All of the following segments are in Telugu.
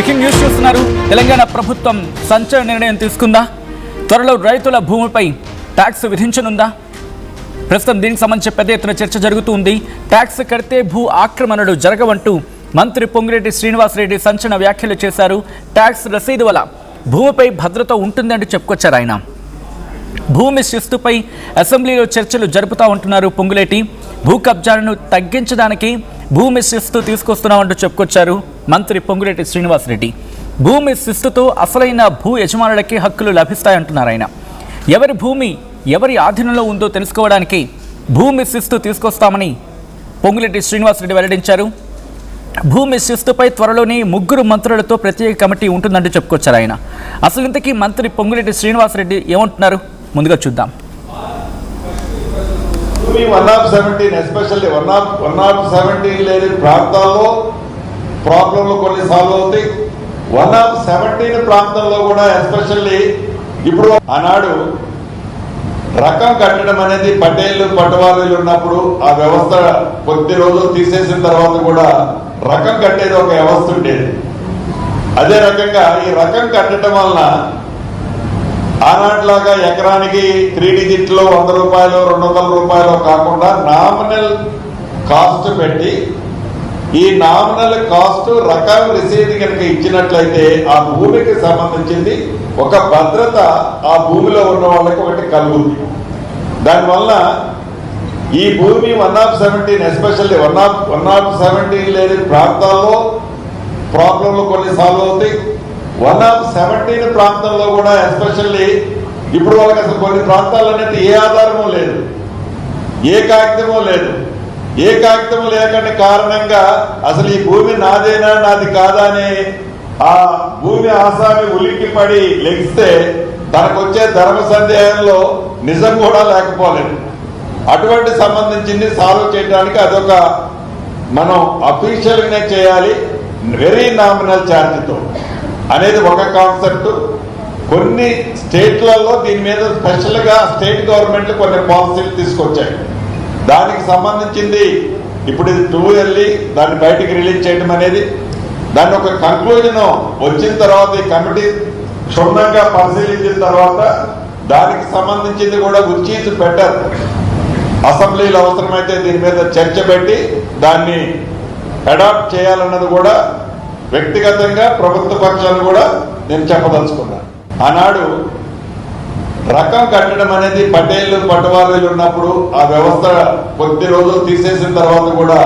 బ్రేకింగ్ న్యూస్ చూస్తున్నారు. తెలంగాణ ప్రభుత్వం సంచలన నిర్ణయం తీసుకుందా? త్వరలో రైతుల భూమిపై ట్యాక్స్ విధించనుందా? ప్రస్తుతం దీనికి సంబంధించి పెద్ద ఎత్తున చర్చ జరుగుతుంది. ట్యాక్స్ కడితే భూ ఆక్రమణలు జరగవంటూ మంత్రి పొంగిరెడ్డి శ్రీనివాసరెడ్డి సంచలన వ్యాఖ్యలు చేశారు. ట్యాక్స్ రసీదు వల్ల భూమిపై భద్రత ఉంటుందంటూ చెప్పుకొచ్చారు ఆయన. భూమి శిస్తుపై అసెంబ్లీలో చర్చలు జరుపుతూ ఉంటున్నారు పొంగులేటి. భూ కబ్జాలను తగ్గించడానికి భూమి శిస్తు తీసుకొస్తున్నామంటూ చెప్పుకొచ్చారు మంత్రి పొంగులేటి శ్రీనివాసరెడ్డి. భూమి శిస్తుతో అసలైన భూ యజమానులకి హక్కులు లభిస్తాయంటున్నారు ఆయన. ఎవరి భూమి ఎవరి ఆధీనంలో ఉందో తెలుసుకోవడానికి భూమి శిస్తు తీసుకొస్తామని పొంగులేటి శ్రీనివాసరెడ్డి వెల్లడించారు. భూమి శిస్తుపై త్వరలోనే 3 మంత్రులతో ప్రత్యేక కమిటీ ఉంటుందంటూ చెప్పుకొచ్చారు ఆయన. అసలు ఇంతకీ మంత్రి పొంగులేటి శ్రీనివాసరెడ్డి ఏమంటున్నారు ముందుగా చూద్దాం. 117 ఎస్పెషల్లీ 117 లేని ప్రాంతాల్లో ప్రాబ్లంలు కొన్ని సాల్వ్ అవుతాయి. 117 ప్రాంతంలో కూడా ఎస్పెషల్లీ ఇప్పుడు ఆనాడు రకం కట్టడం అనేది పటేళ్లు పట్టువారీలు ఉన్నప్పుడు ఆ వ్యవస్థ కొద్ది రోజులు తీసేసిన తర్వాత కూడా రకం కట్టేది ఒక వ్యవస్థ ఉండేది. అదే రకంగా ఈ రకం కట్టడం వలన ఆనాట్లాగా ఎకరానికి 3 డిజిట్లో 100 రూపాయలు 200 రూపాయలు కాకుండా నామినల్ కాస్ట్ పెట్టి ఈ నామినల్ కాస్ట్ రకాల రసీదు కనుక ఇచ్చినట్లయితే ఆ భూమికి సంబంధించింది ఒక భద్రత ఆ భూమిలో ఉన్న వాళ్ళకి ఒకటి కలుగుతుంది. దానివల్ల ఈ భూమి 117 ఎస్పెషల్లీ 117 లేని ప్రాంతాల్లో ప్రాబ్లంలు కొన్ని సాల్వ్ అవుతాయి. 117 ప్రాంతంలో కూడా ఎస్పెషల్లీ ఇప్పుడు వాళ్ళకి అసలు కొన్ని ప్రాంతాలు అనేది ఏ ఆధారము లేదు, ఏ కాగితమో లేదు. ఏ కాగితం లేకుండా కారణంగా అసలు ఈ భూమి నాదేనా నాది కాదా అని ఆ భూమి ఆసామి ఉలిక్కి పడి లెగిస్తే తనకు వచ్చే ధర్మ సందేహంలో నిజం కూడా లేకపోలేదు. అటువంటి సంబంధించింది సాల్వ్ చేయడానికి అదొక మనం అఫీషియల్గానే చేయాలి, వెరీ నామినల్ ఛార్జ్తో అనేది ఒక కాన్సెప్ట్. కొన్ని స్టేట్లలో దీని మీద స్పెషల్గా స్టేట్ గవర్నమెంట్లు కొన్ని పాలసీలు తీసుకొచ్చాయి. దానికి సంబంధించింది ఇప్పుడు ఇది 2 వెళ్ళి దాన్ని బయటికి రిలీజ్ చేయడం అనేది, దాన్ని ఒక కంక్లూజన్ వచ్చిన తర్వాత ఈ కమిటీ క్షుణ్ణంగా పరిశీలించిన తర్వాత దానికి సంబంధించింది కూడా విచ్ ఈజ్ బెటర్ అసెంబ్లీలో అవసరమైతే దీని మీద చర్చ పెట్టి దాన్ని అడాప్ట్ చేయాలన్నది కూడా వ్యక్తిగతంగా ప్రభుత్వ పక్షాలు కూడా నేను చెప్పదలుచుకున్నాను. ఆనాడు రకం కట్టడం అనేది పటేళ్లు పట్టువారీలు ఉన్నప్పుడు ఆ వ్యవస్థ కొద్ది రోజులు తీసేసిన తర్వాత కూడా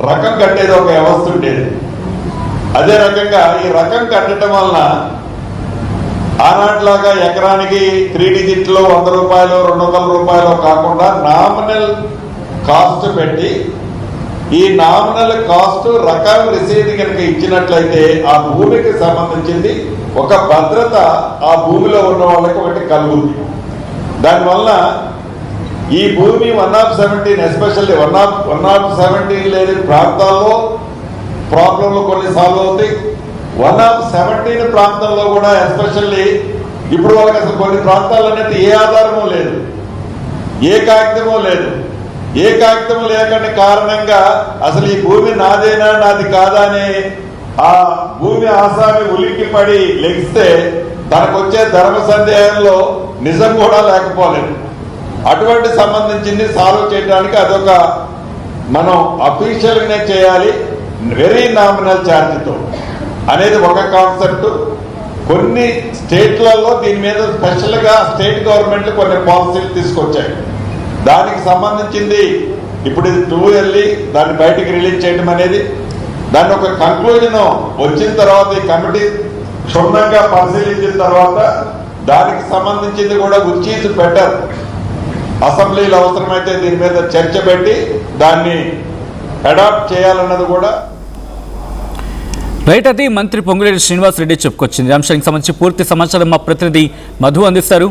రకం కట్టేది ఒక వ్యవస్థ ఉండేది. అదే రకంగా ఈ రకం కట్టడం వలన ఆనాట్లాగా ఎకరానికి 3 డిజిట్లో 100 రూపాయలు 200 రూపాయలు కాకుండా నామినల్ కాస్ట్ పెట్టి ఈ నామినల్ కాస్ట్ రకాల రసీదు కనుక ఇచ్చినట్లయితే ఆ భూమికి సంబంధించింది ఒక భద్రత ఆ భూమిలో ఉన్న వాళ్ళకి ఒకటి కలుగుతుంది. దానివల్ల ఈ భూమి 117 ఎస్పెషల్లీ 117 లేని ప్రాంతాల్లో ప్రాబ్లంలు కొన్ని సాల్వ్ అవుతాయి. 117 ప్రాంతంలో కూడా ఎస్పెషల్లీ ఇప్పుడు వాళ్ళకి అసలు కొన్ని ప్రాంతాలు అనేది ఏ ఆధారము లేదు, ఏ కాగితమో లేదు. ఏ కాగితం లేకుండా కారణంగా అసలు ఈ భూమి నాదేనా నాది కాదా అని ఆ భూమి ఆసామి ఉలిక్కి పడి లెగిస్తే తనకు వచ్చే ధర్మ సందేహంలో నిజం కూడా లేకపోలేదు. అటువంటి సంబంధించింది సాల్వ్ చేయడానికి అదొక మనం అఫీషియల్గానే చేయాలి, వెరీ నామినల్ ఛార్జ్తో అనేది ఒక కాన్సెప్ట్. కొన్ని స్టేట్లలో దీని మీద స్పెషల్గా స్టేట్ గవర్నమెంట్లు కొన్ని పాలసీలు తీసుకొచ్చాయి. దానికి సంబంధించింది ఇప్పుడు ఇది 2 వెళ్ళి దాన్ని బయటికి రిలీజ్ చేయడం అనేది, దాన్ని ఒక కంక్లూజన్ వచ్చిన తర్వాత ఈ కమిటీ క్షుణ్ణంగా పరిశీలించిన తర్వాత దానికి సంబంధించింది కూడా విచ్ ఈజ్ బెటర్ అసెంబ్లీలో అవసరమైతే దీని మీద చర్చ పెట్టి దాన్ని అడాప్ట్ చేయాలన్నది కూడా రైట్. అది మంత్రి పొంగులేటి శ్రీనివాసరెడ్డి చెప్పుకొచ్చింది. అంశానికి సంబంధించి పూర్తి సమాచారం మా ప్రతినిధి మధు అందిస్తారు.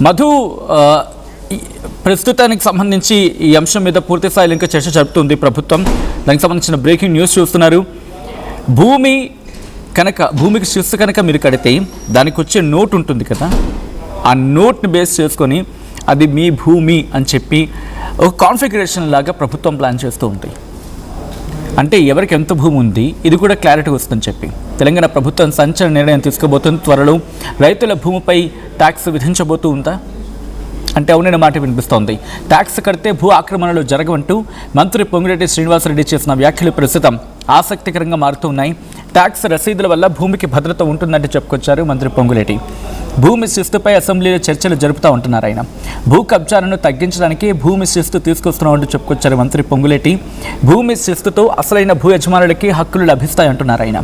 మధు, ప్రస్తుతానికి సంబంధించి ఈ అంశం మీద పూర్తి స్థాయిలో ఇంకా చర్చ జరుపుతుంది ప్రభుత్వం. దానికి సంబంధించిన బ్రేకింగ్ న్యూస్ చూస్తున్నారు. భూమికి శిస్తు కనుక మీరు కడితే దానికి వచ్చే నోట్ ఉంటుంది కదా, ఆ నోట్ని బేస్ చేసుకొని అది మీ భూమి అని చెప్పి ఒక కాన్ఫిగరేషన్ లాగా ప్రభుత్వం ప్లాన్ చేస్తూ ఉంటాయి. అంటే ఎవరికి ఎంత భూమి ఉంది ఇది కూడా క్లారిటీ వస్తుందని చెప్పి తెలంగాణ ప్రభుత్వం సంచలన నిర్ణయం తీసుకోబోతుంది. త్వరలో రైతుల భూమిపై ట్యాక్స్ విధించబోతూ ఉందా అంటే అవునైన మాట వినిపిస్తోంది. ట్యాక్స్ కడితే భూ ఆక్రమణలు జరగవంటూ మంత్రి పొంగులేటి శ్రీనివాసరెడ్డి చేసిన వ్యాఖ్యలు ప్రస్తుతం ఆసక్తికరంగా మారుతూ ఉన్నాయి. ట్యాక్స్ రసీదుల వల్ల భూమికి భద్రత ఉంటుందంటే చెప్పుకొచ్చారు మంత్రి పొంగులేటి. భూమి శిస్తుపై అసెంబ్లీలో చర్చలు జరుపుతూ ఉంటున్నారు ఆయన. భూ కబ్జాలను తగ్గించడానికి భూమి శిస్తు తీసుకొస్తున్నామంటూ చెప్పుకొచ్చారు మంత్రి పొంగులేటి. భూమి శిస్తుతో అసలైన భూ యజమానులకి హక్కులు లభిస్తాయంటున్నారు ఆయన.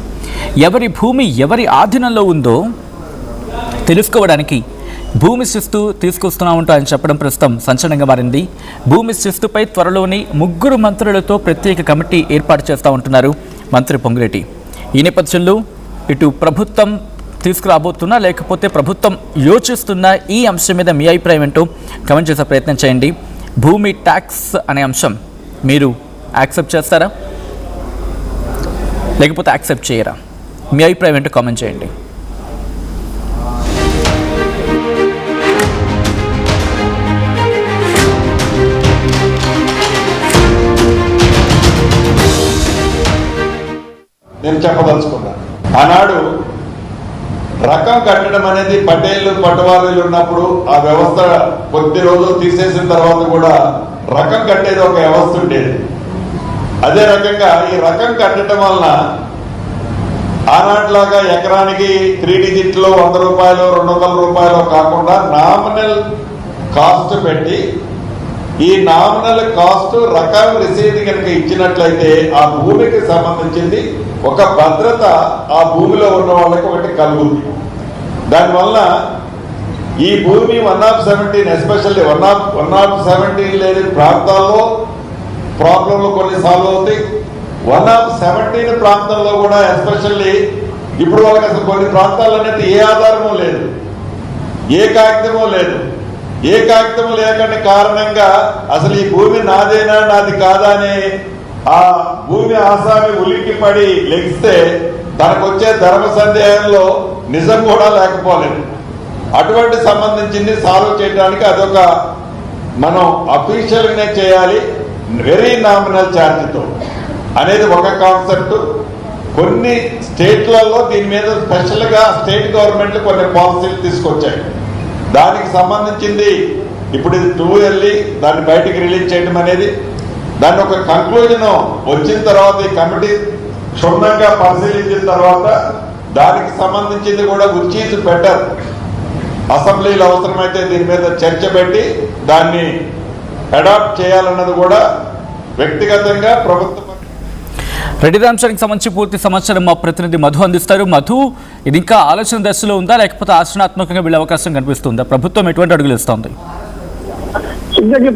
ఎవరి భూమి ఎవరి ఆధీనంలో ఉందో తెలుసుకోవడానికి భూమి శిస్తు తీసుకొస్తున్నామంటూ ఆయన చెప్పడం ప్రస్తుతం సంచలనంగా మారింది. భూమి శిస్తుపై త్వరలోని 3 మంత్రులతో ప్రత్యేక కమిటీ ఏర్పాటు చేస్తూ ఉంటున్నారు మంత్రి పొంగులేటి. ఈ నేపథ్యంలో ఇటు ప్రభుత్వం తీసుకురాబోతున్నా లేకపోతే ప్రభుత్వం యోచిస్తున్న ఈ అంశం మీద మీ అభిప్రాయం ఏంటో కమెంట్ చేసే ప్రయత్నం చేయండి. భూమి ట్యాక్స్ అనే అంశం మీరు యాక్సెప్ట్ చేస్తారా లేకపోతే యాక్సెప్ట్ చేయరా? మీ అభిప్రాయం ఏంటో కామెంట్ చేయండి. నేను చెప్పదలుచుకున్నాను. ఆనాడు రకం కట్టడం అనేది పటేళ్లు పట్టువారీలు ఉన్నప్పుడు ఆ వ్యవస్థ కొద్ది రోజులు తీసేసిన తర్వాత కూడా రకం కట్టేది ఒక వ్యవస్థ ఉండేది. అదే రకంగా ఈ రకం కట్టడం వలన ఆనాటిలాగా ఎకరానికి 3 డిజిట్లో 100 రూపాయలు 200 రూపాయలు కాకుండా నామినల్ కాస్ట్ పెట్టి ఈ నామినల్ కాస్ట్ రకం రిసీద్ కనుక ఇచ్చినట్లయితే ఆ భూమికి సంబంధించింది ఒక భద్రత ఆ భూమిలో ఉన్న వాళ్ళకి ఒకటి కలుగుతుంది. దానివల్ల ఈ భూమి 1/17 ఎస్పెషల్లీ 1/17 లేని ప్రాంతాల్లో ప్రాబ్లంలు కొన్ని సాల్వ్ అవుతాయి. 1/17 ప్రాంతంలో కూడా ఎస్పెషల్లీ ఇప్పుడు వాళ్ళకి అసలు కొన్ని ప్రాంతాలు అనేది ఏ ఆధారము లేదు, ఏ కాగితమో లేదు. ఏ కాగితం లేకుండా కారణంగా అసలు ఈ భూమి నాదేనా నాది కాదా అని ఆ భూమి ఆసామి ఉలిక్కి పడి లెగిస్తే తనకు వచ్చే ధర్మ సందేహంలో నిజం కూడా లేకపోలేదు. అటువంటి సంబంధించింది సాల్వ్ చేయడానికి అదొక మనం అఫీషియల్గానే చేయాలి వెరీ నామినల్ ఛార్జ్తో అనేది ఒక కాన్సెప్ట్. కొన్ని స్టేట్లలో దీని మీద స్పెషల్గా స్టేట్ గవర్నమెంట్లు కొన్ని పాలసీలు తీసుకొచ్చాయి. దానికి సంబంధించింది ఇప్పుడు ఇది 2 వెళ్ళి దాన్ని బయటికి రిలీజ్ చేయడం అనేది దాన్ని ఒక కంక్లూజన్ వచ్చిన తర్వాత ఈ కమిటీ క్షుణ్ణంగా పరిశీలించిన తర్వాత దానికి సంబంధించింది కూడా విచ్ ఈజ్ బెటర్ అసెంబ్లీలో అవసరమైతే దీని మీద చర్చ పెట్టి దాన్ని అడాప్ట్ చేయాలన్నది కూడా వ్యక్తిగతంగా ప్రభుత్వం. రెడ్డి అంశానికి సంబంధించి పూర్తి సమాచారం మా ప్రతినిధి మధు అందిస్తారు. మధు, ఇది ఇంకా ఆలోచన దశలో ఉందా లేకపోతే ఆచరణాత్మకంగా వీళ్ళ అవకాశం కనిపిస్తుందా? ప్రభుత్వం ఎటువంటి అడుగులు ఇస్తోంది?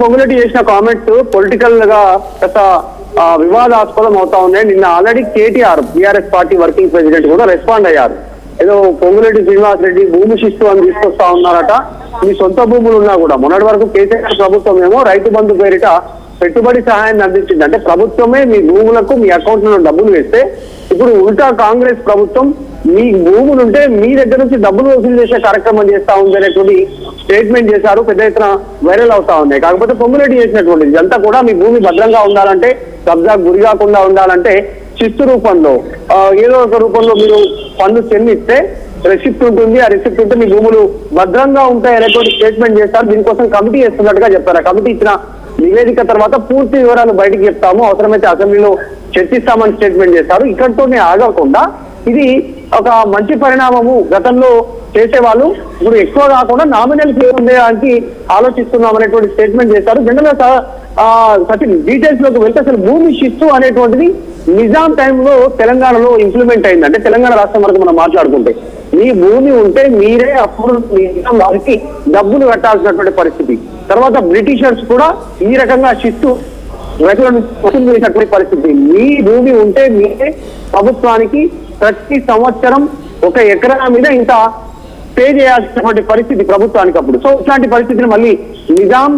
పొంగులేటి చేసిన కామెంట్స్ పొలిటికల్ గా గత వివాదాస్పదం అవుతా ఉన్నాయి. నిన్న already KTR BRS party working president కూడా రెస్పాండ్ అయ్యారు. ఏదో పొంగులేటి శ్రీనివాసరెడ్డి భూమి శిస్తు అని తీసుకొస్తా ఉన్నారట. మీ సొంత భూములు ఉన్నా కూడా మొన్నటి వరకు కేసీఆర్ ప్రభుత్వం ఏమో రైతు బంధు పేరిట పెట్టుబడి సహాయాన్ని అందించింది. అంటే ప్రభుత్వమే మీ భూములకు మీ అకౌంట్లలో డబ్బులు వేస్తే ఇప్పుడు ఉల్టా కాంగ్రెస్ ప్రభుత్వం మీ భూములుంటే మీ దగ్గర నుంచి డబ్బులు వసూలు చేసే కార్యక్రమం చేస్తా ఉంది అనేటువంటి స్టేట్మెంట్ చేశారు. పెద్ద ఎత్తున వైరల్ అవుతా ఉన్నాయి. కాకపోతే పొంగులేటి చేసినటువంటి ఇదంతా కూడా మీ భూమి భద్రంగా ఉండాలంటే, కబ్జా గురి కాకుండా ఉండాలంటే శిస్తు రూపంలో ఏదో ఒక రూపంలో మీరు పన్ను చెల్లిస్తే రెసిప్ట్ ఉంటుంది. ఆ రెసిప్ట్ ఉంటే మీ భూములు భద్రంగా ఉంటాయి అనేటువంటి స్టేట్మెంట్ చేస్తారు. దీనికోసం కమిటీ చేస్తున్నట్టుగా చెప్పారు. ఆ కమిటీ ఇచ్చిన నివేదిక తర్వాత పూర్తి వివరాలు బయటకు చెప్తాము, అవసరమైతే అసెంబ్లీలో చర్చిస్తామని స్టేట్మెంట్ చేశారు. ఇక్కడితోనే ఆగకుండా ఇది ఒక మంచి పరిణామము. గతంలో చేసేవాళ్ళు ఇప్పుడు ఎక్కువ కాకుండా నామినల్ చేయడానికి ఆలోచిస్తున్నాం అనేటువంటి స్టేట్మెంట్ చేశారు. జనరల్ గా సచిన్ డీటెయిల్స్ లోకి వెళ్తే అసలు భూమి శిస్తు అనేటువంటిది నిజాం టైంలో తెలంగాణలో ఇంప్లిమెంట్ అయింది. అంటే తెలంగాణ రాష్ట్రం వరకు మనం మాట్లాడుకుంటే మీ భూమి ఉంటే మీరే అప్పుడు నిజాం వారికి డబ్బులు కట్టాల్సినటువంటి పరిస్థితి. తర్వాత బ్రిటిషర్స్ కూడా ఈ రకంగా శిస్తు రైతులను వసూలు చేసినటువంటి పరిస్థితి. మీ భూమి ఉంటే మీరే ప్రభుత్వానికి ప్రతి సంవత్సరం 1 ఎకరా మీద ఇంత పే చేయాల్సినటువంటి పరిస్థితి ప్రభుత్వానికి అప్పుడు. సో ఇట్లాంటి పరిస్థితిని మళ్ళీ నిజాం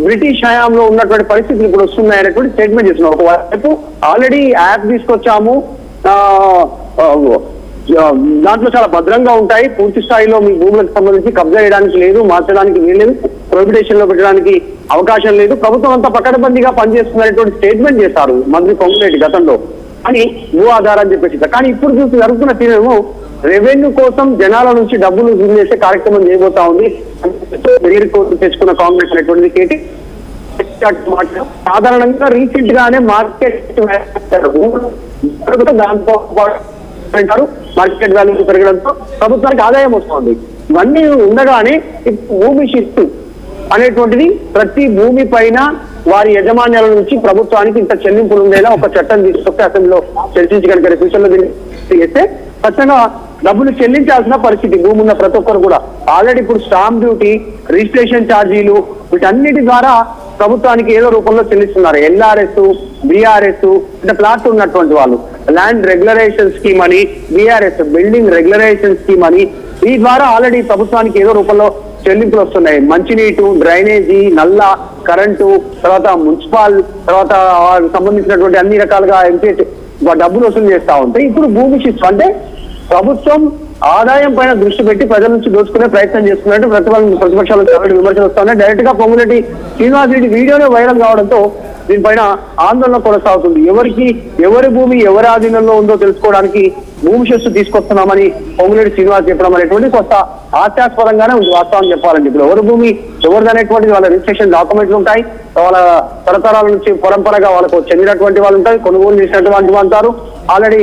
బ్రిటిష్ హయాంలో ఉన్నటువంటి పరిస్థితులు ఇప్పుడు వస్తున్నాయి అనేటువంటి స్టేట్మెంట్ చేస్తున్నాం. ఒకవైపు ఆల్రెడీ యాప్ తీసుకొచ్చాము, దాంట్లో చాలా భద్రంగా ఉంటాయి, పూర్తి స్థాయిలో మీ భూములకు సంబంధించి కబ్జా చేయడానికి లేదు, మార్చడానికి వీల్లేదు, ప్రొహిబిటేషన్ లో పెట్టడానికి అవకాశం లేదు, ప్రభుత్వం అంతా పకడ్బందీగా పనిచేస్తుందనేటువంటి స్టేట్మెంట్ చేశారు మంత్రి పొంగులేటి గతంలో. అని భూ ఆధారం అని చెప్పేసి. కానీ ఇప్పుడు చూసి జరుగుతున్న తీరేమో రెవెన్యూ కోసం జనాల నుంచి డబ్బులు వసూలు చేసే కార్యక్రమం చేయబోతా ఉంది. కోర్టు తెచ్చుకున్న కాంగ్రెస్ అనేటువంటిది కేటీ సాధారణంగా రీసెంట్ గానే మార్కెట్ దాంతో అంటారు మార్కెట్ వాల్యూ పెరగడంతో ప్రభుత్వానికి ఆదాయం వస్తుంది. ఇవన్నీ ఉండగానే భూమి శిస్తు అనేటువంటిది ప్రతి భూమి పైన వారి యజమాన్యాల నుంచి ప్రభుత్వానికి ఇంత చెల్లింపులు ఉండేలా ఒక చట్టం తీసుకొస్తే అసెంబ్లీలో చర్చించగలిగే ఫ్యూచర్ లో దీన్ని చేస్తే ఖచ్చితంగా డబ్బులు చెల్లించాల్సిన పరిస్థితి భూమి ఉన్న ప్రతి ఒక్కరు కూడా. ఆల్రెడీ ఇప్పుడు స్టాంప్ డ్యూటీ, రిజిస్ట్రేషన్ ఛార్జీలు వీటన్నిటి ద్వారా ప్రభుత్వానికి ఏదో రూపంలో చెల్లిస్తున్నారు. ఎల్ఆర్ఎస్, బిఆర్ఎస్ అంటే ప్లాట్ ఉన్నటువంటి వాళ్ళు, ల్యాండ్ రెగ్యులరేషన్ స్కీమ్ అని, బిఆర్ఎస్ బిల్డింగ్ రెగ్యులరేషన్ స్కీమ్ అని, ఈ ద్వారా ఆల్రెడీ ప్రభుత్వానికి ఏదో రూపంలో చెల్లింపులు వస్తున్నాయి. మంచినీటు, డ్రైనేజీ, నల్ల, కరెంటు, తర్వాత మున్సిపల్, తర్వాత సంబంధించినటువంటి అన్ని రకాలుగా డబ్బులు వసూలు చేస్తా ఉంటాయి. ఇప్పుడు భూమి శిస్తు అంటే ప్రభుత్వం ఆదాయం పైన దృష్టి పెట్టి ప్రజల నుంచి దోచుకునే ప్రయత్నం చేస్తున్నట్టు ప్రతిపక్షాలు విమర్శలు వస్తున్నాయి. డైరెక్ట్ గా పొంగులేటి శ్రీనివాస్ రెడ్డి వీడియోనే వైరల్ కావడంతో దీనిపైన ఆందోళన కొనసాగుతుంది. ఎవరి భూమి ఎవరి ఆధీనంలో ఉందో తెలుసుకోవడానికి భూమి శిస్తు తీసుకొస్తున్నామని పొంగులేటి శ్రీనివాస్ చెప్పడం అనేటువంటి కొత్త హాస్యాస్పదంగానే ఉంది. వాస్తవం చెప్పాలంటే ఇప్పుడు ఎవరి భూమి ఎవరిది అనేటువంటిది వాళ్ళ రిజిస్ట్రేషన్ డాక్యుమెంట్లు ఉంటాయి. వాళ్ళ తరతరాల నుంచి పరంపరగా వాళ్ళకు చెందినటువంటి వాళ్ళు ఉంటాయి. కొనుగోలు చేసినటువంటి వాళ్ళు అంటారు. ఆల్రెడీ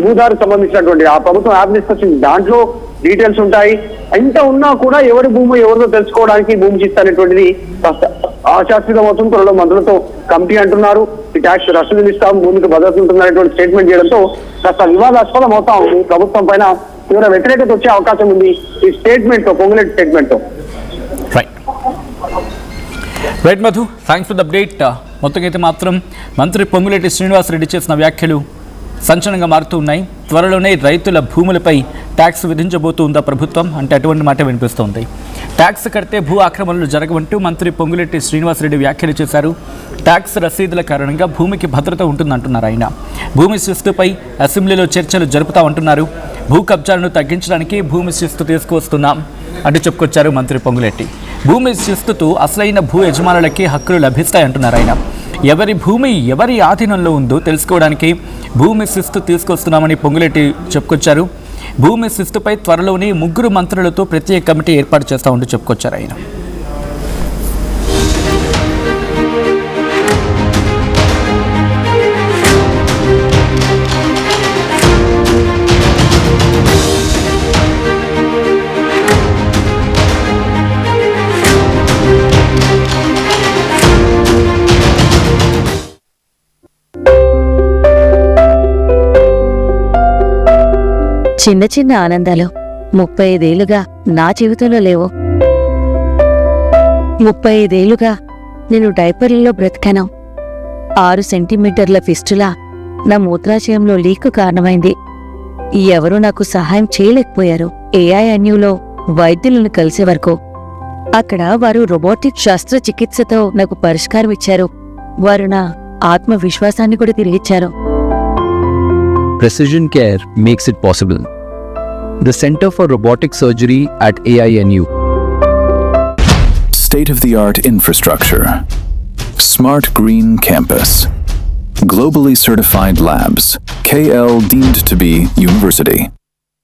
భూదారు సంబంధించినటువంటి ఆ ప్రభుత్వం యాప్ తీసుకొచ్చింది. దాంట్లో డీటెయిల్స్ ఉంటాయి. ఇంత ఉన్నా కూడా ఎవరి భూమి ఎవరిదో తెలుసుకోవడానికి భూమి శిస్తు అనేటువంటిది అశాస్త్రీయం అవుతుంది. త్వరలో మంత్రులతో కమిటీ అంటున్నారు. ఈ ట్యాక్స్ రసీదులు ఇస్తాం, భూమికి భద్రత ఉంటుందనేటువంటి స్టేట్మెంట్ చేయడంతో కాస్త వివాదాస్పదం అవుతా ఉంది. ప్రభుత్వం పైన తీవ్ర వ్యతిరేకత వచ్చే అవకాశం ఉంది ఈ స్టేట్మెంట్ తో, పొంగులేటి స్టేట్మెంట్ తో. Right Madhu, thanks for the update. మొత్తం అయితే మాత్రం మంత్రి పొంగులేటి శ్రీనివాసరెడ్డి చేసిన వ్యాఖ్యలు సంచలనంగా మారుతూ ఉన్నాయి. త్వరలోనే రైతుల భూములపై ట్యాక్స్ విధించబోతుందా ప్రభుత్వం అంటే అటువంటి మాట వినిపిస్తోంది. ట్యాక్స్ కడితే భూ ఆక్రమణలు జరగవంటూ మంత్రి పొంగులేటి శ్రీనివాసరెడ్డి వ్యాఖ్యలు చేశారు. ట్యాక్స్ రసీదుల కారణంగా భూమికి భద్రత ఉంటుందంటున్నారు ఆయన. భూమి శిస్తుపై అసెంబ్లీలో చర్చలు జరుపుతామంటున్నారు. భూ కబ్జాలను తగ్గించడానికి భూమి శిస్తు తీసుకువస్తున్నాం అంటూ చెప్పుకొచ్చారు మంత్రి పొంగులేటి. భూమి శిస్తుతో అసలైన భూ యజమానులకి హక్కులు లభిస్తాయంటున్నారు ఆయన. ఎవరి భూమి ఎవరి ఆధీనంలో ఉందో తెలుసుకోవడానికి భూమి శిస్తు తీసుకొస్తున్నామని పొంగులేటి చెప్పుకొచ్చారు. భూమి శిస్తుపై త్వరలోనే 3 మంత్రులతో ప్రత్యేక కమిటీ ఏర్పాటు చేస్తామంటూ చెప్పుకొచ్చారు ఆయన. చిన్న చిన్న ఆనందాలు 35 ఏళ్లుగా నా జీవితంలో లేవు. 35 ఏళ్లుగా నేను డైపర్లలో బ్రతికాను. 6 సెంటీమీటర్ల ఫిస్టులా నా మూత్రాశయంలో లీక్ కారణమైంది. ఎవరూ నాకు సహాయం చేయలేకపోయారు. ఏఐఎన్యూలో వైద్యులను కలిసే వరకు అక్కడ వారు రోబోటిక్ శస్త్రచికిత్సతో నాకు పరిష్కారం ఇచ్చారు. వారు నా ఆత్మవిశ్వాసాన్ని కూడా తిరిగిచ్చారు. Precision Care makes it possible. The Center for Robotic Surgery at AINU. State-of-the-art infrastructure. Smart Green Campus. Globally certified labs. KL deemed to be university.